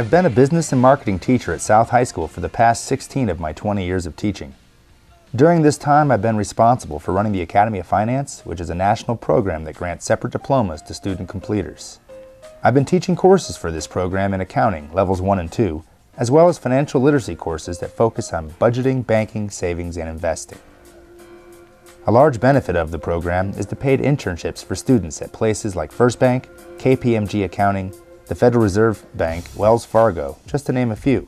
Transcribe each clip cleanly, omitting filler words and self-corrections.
I've been a business and marketing teacher at South High School for the past 16 of my 20 years of teaching. During this time, I've been responsible for running the Academy of Finance, which is a national program that grants separate diplomas to student completers. I've been teaching courses for this program in accounting, levels 1 and 2, as well as financial literacy courses that focus on budgeting, banking, savings, and investing. A large benefit of the program is the paid internships for students at places like First Bank, KPMG Accounting, the Federal Reserve Bank, Wells Fargo, just to name a few.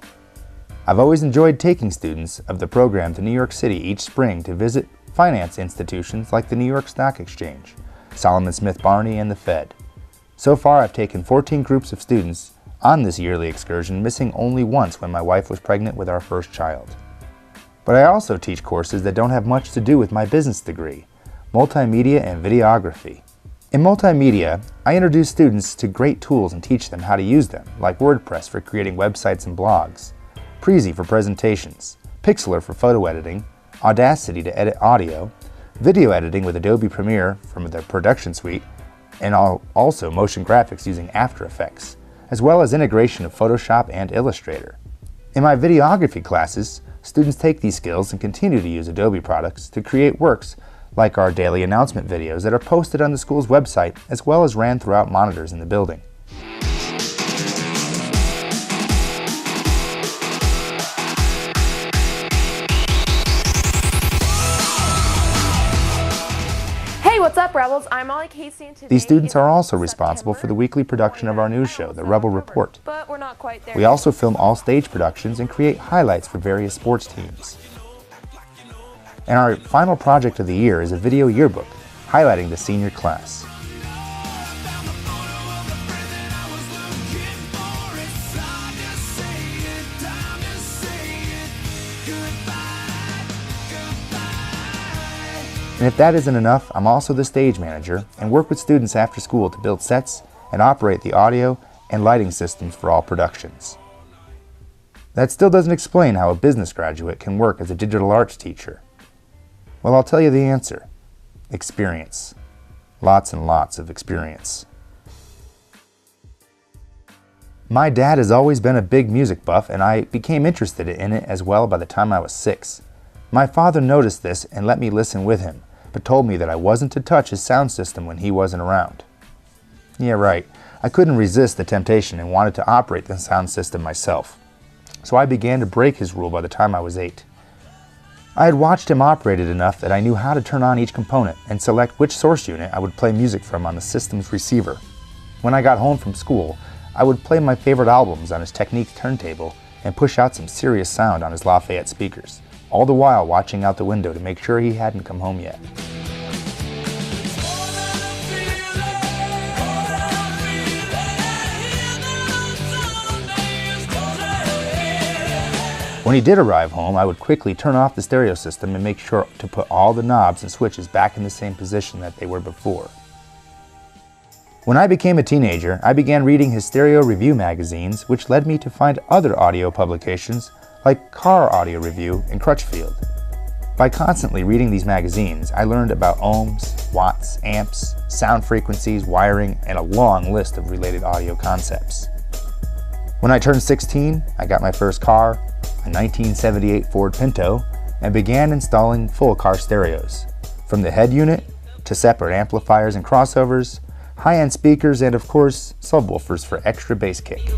I've always enjoyed taking students of the program to New York City each spring to visit finance institutions like the New York Stock Exchange, Solomon Smith Barney, and the Fed. So far, I've taken 14 groups of students on this yearly excursion, missing only once when my wife was pregnant with our first child. But I also teach courses that don't have much to do with my business degree, multimedia and videography. In multimedia, I introduce students to great tools and teach them how to use them, like WordPress for creating websites and blogs, Prezi for presentations, Pixlr for photo editing, Audacity to edit audio, video editing with Adobe Premiere from their production suite, and also motion graphics using After Effects, as well as integration of Photoshop and Illustrator. In my videography classes, students take these skills and continue to use Adobe products to create works like our daily announcement videos that are posted on the school's website as well as ran throughout monitors in the building. Hey, what's up, Rebels? I'm Molly Casey, and today These students are also responsible for the weekly production of our news show, The Rebel Report. But we're not quite there. We also film all stage productions and create highlights for various sports teams. And our final project of the year is a video yearbook highlighting the senior class. And if that isn't enough, I'm also the stage manager and work with students after school to build sets and operate the audio and lighting systems for all productions. That still doesn't explain how a business graduate can work as a digital arts teacher. Well, I'll tell you the answer. Experience. Lots and lots of experience. My dad has always been a big music buff, and I became interested in it as well by the time I was 6. My father noticed this and let me listen with him, but told me that I wasn't to touch his sound system when he wasn't around. Yeah, right. I couldn't resist the temptation and wanted to operate the sound system myself. So I began to break his rule by the time I was 8. I had watched him operate it enough that I knew how to turn on each component and select which source unit I would play music from on the system's receiver. When I got home from school, I would play my favorite albums on his Technics turntable and push out some serious sound on his Lafayette speakers, all the while watching out the window to make sure he hadn't come home yet. When he did arrive home, I would quickly turn off the stereo system and make sure to put all the knobs and switches back in the same position that they were before. When I became a teenager, I began reading his stereo review magazines, which led me to find other audio publications like Car Audio Review and Crutchfield. By constantly reading these magazines, I learned about ohms, watts, amps, sound frequencies, wiring, and a long list of related audio concepts. When I turned 16, I got my first car, a 1978 Ford Pinto, and began installing full car stereos, from the head unit to separate amplifiers and crossovers, high-end speakers, and of course, subwoofers for extra bass kick.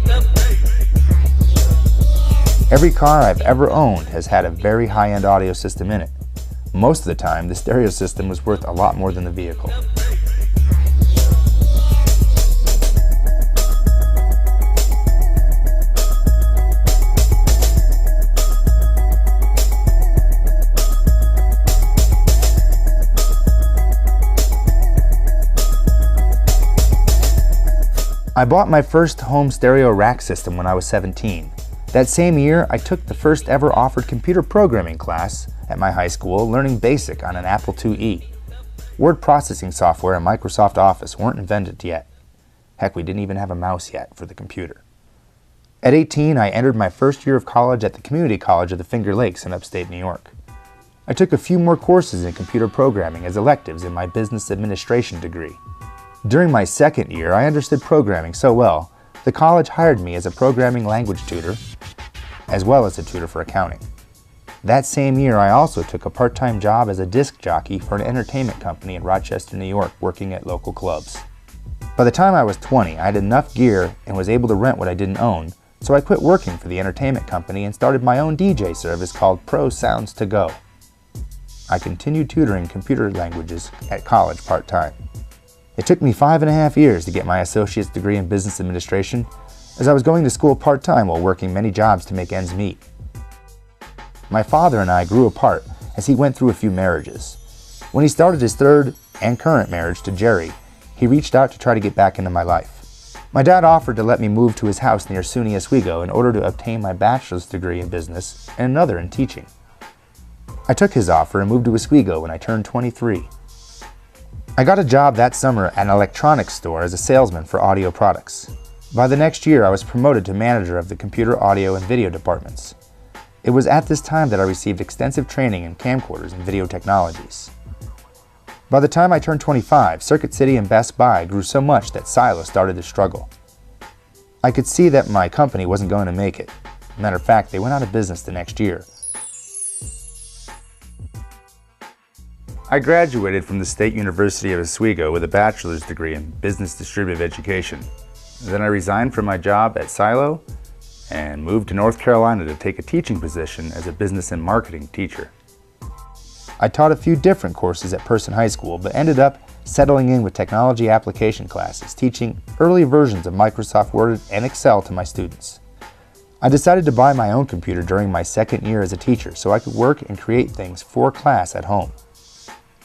Every car I've ever owned has had a very high-end audio system in it. Most of the time, the stereo system was worth a lot more than the vehicle. I bought my first home stereo rack system when I was 17. That same year, I took the first ever offered computer programming class at my high school, learning BASIC on an Apple IIe. Word processing software and Microsoft Office weren't invented yet. Heck, we didn't even have a mouse yet for the computer. At 18, I entered my first year of college at the Community College of the Finger Lakes in upstate New York. I took a few more courses in computer programming as electives in my business administration degree. During my second year, I understood programming so well the college hired me as a programming language tutor, as well as a tutor for accounting. That same year, I also took a part-time job as a disc jockey for an entertainment company in Rochester, New York, working at local clubs. By the time I was 20, I had enough gear and was able to rent what I didn't own, so I quit working for the entertainment company and started my own DJ service called Pro Sounds To Go. I continued tutoring computer languages at college part-time. It took me 5.5 years to get my associate's degree in business administration, as I was going to school part-time while working many jobs to make ends meet. My father and I grew apart as he went through a few marriages. When he started his third and current marriage to Jerry, he reached out to try to get back into my life. My dad offered to let me move to his house near SUNY Oswego in order to obtain my bachelor's degree in business and another in teaching. I took his offer and moved to Oswego when I turned 23. I got a job that summer at an electronics store as a salesman for audio products. By the next year, I was promoted to manager of the computer, audio, and video departments. It was at this time that I received extensive training in camcorders and video technologies. By the time I turned 25, Circuit City and Best Buy grew so much that Silo started to struggle. I could see that my company wasn't going to make it. Matter of fact, they went out of business the next year. I graduated from the State University of Oswego with a bachelor's degree in business distributive education. Then I resigned from my job at Silo and moved to North Carolina to take a teaching position as a business and marketing teacher. I taught a few different courses at Person High School, but ended up settling in with technology application classes, teaching early versions of Microsoft Word and Excel to my students. I decided to buy my own computer during my second year as a teacher so I could work and create things for class at home.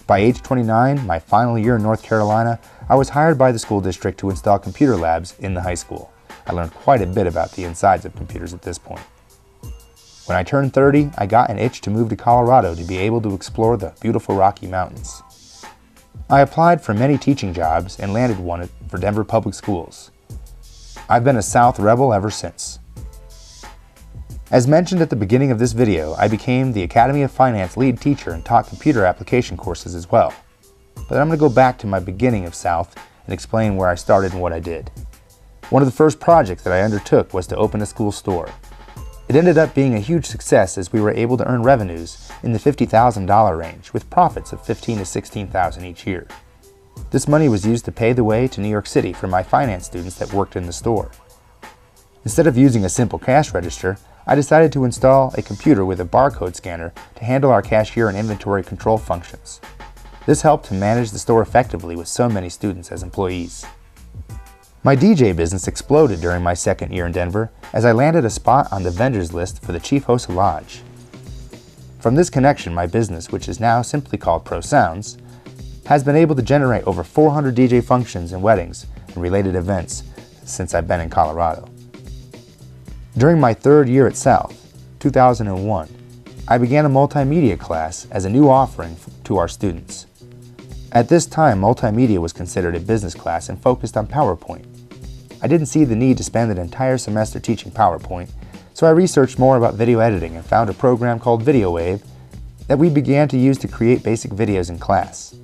By age 29, my final year in North Carolina, I was hired by the school district to install computer labs in the high school. I learned quite a bit about the insides of computers at this point. When I turned 30, I got an itch to move to Colorado to be able to explore the beautiful Rocky Mountains. I applied for many teaching jobs and landed one for Denver Public Schools. I've been a South Rebel ever since. As mentioned at the beginning of this video, I became the Academy of Finance lead teacher and taught computer application courses as well. But I'm going to go back to my beginning of South and explain where I started and what I did. One of the first projects that I undertook was to open a school store. It ended up being a huge success as we were able to earn revenues in the $50,000 range with profits of $15,000 to $16,000 each year. This money was used to pay the way to New York City for my finance students that worked in the store. Instead of using a simple cash register, I decided to install a computer with a barcode scanner to handle our cashier and inventory control functions. This helped to manage the store effectively with so many students as employees. My DJ business exploded during my second year in Denver as I landed a spot on the vendors list for the Chief Host Lodge. From this connection, my business, which is now simply called Pro Sounds, has been able to generate over 400 DJ functions and weddings and related events since I've been in Colorado. During my third year at South, 2001, I began a multimedia class as a new offering to our students. At this time, multimedia was considered a business class and focused on PowerPoint. I didn't see the need to spend an entire semester teaching PowerPoint, so I researched more about video editing and found a program called VideoWave that we began to use to create basic videos in class.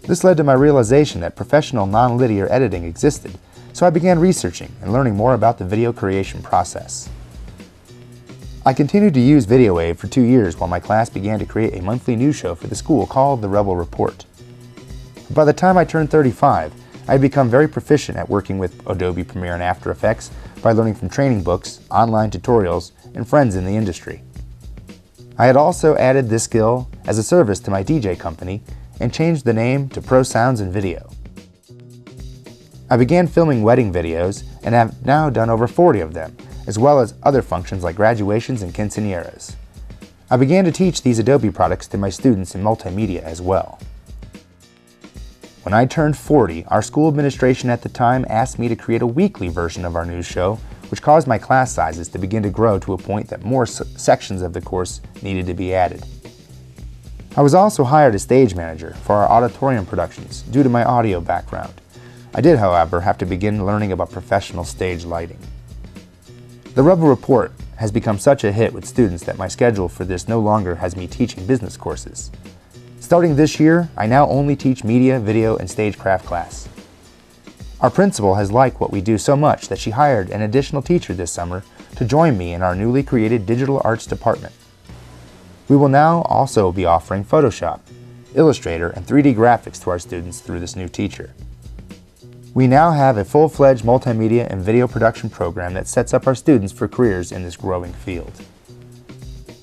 This led to my realization that professional non-linear editing existed, so I began researching and learning more about the video creation process. I continued to use VideoWave for 2 years while my class began to create a monthly news show for the school called The Rebel Report. By the time I turned 35, I had become very proficient at working with Adobe Premiere and After Effects by learning from training books, online tutorials, and friends in the industry. I had also added this skill as a service to my DJ company and changed the name to Pro Sounds and Video. I began filming wedding videos and have now done over 40 of them, as well as other functions like graduations and quinceañeras. I began to teach these Adobe products to my students in multimedia as well. When I turned 40, our school administration at the time asked me to create a weekly version of our news show, which caused my class sizes to begin to grow to a point that more sections of the course needed to be added. I was also hired as stage manager for our auditorium productions due to my audio background. I did, however, have to begin learning about professional stage lighting. The Rebel Report has become such a hit with students that my schedule for this no longer has me teaching business courses. Starting this year, I now only teach media, video, and stagecraft class. Our principal has liked what we do so much that she hired an additional teacher this summer to join me in our newly created digital arts department. We will now also be offering Photoshop, Illustrator, and 3D graphics to our students through this new teacher. We now have a full-fledged multimedia and video production program that sets up our students for careers in this growing field.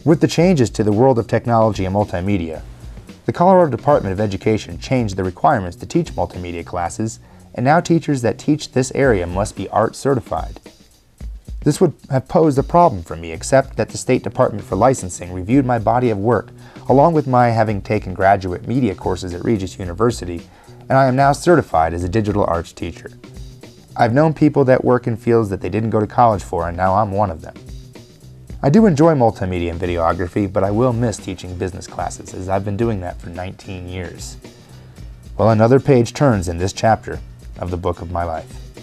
With the changes to the world of technology and multimedia, the Colorado Department of Education changed the requirements to teach multimedia classes, and now teachers that teach this area must be art certified. This would have posed a problem for me, except that the State Department for Licensing reviewed my body of work, along with my having taken graduate media courses at Regis University, and I am now certified as a digital arts teacher. I've known people that work in fields that they didn't go to college for, and now I'm one of them. I do enjoy multimedia and videography, but I will miss teaching business classes, as I've been doing that for 19 years. Well, another page turns in this chapter of the book of my life.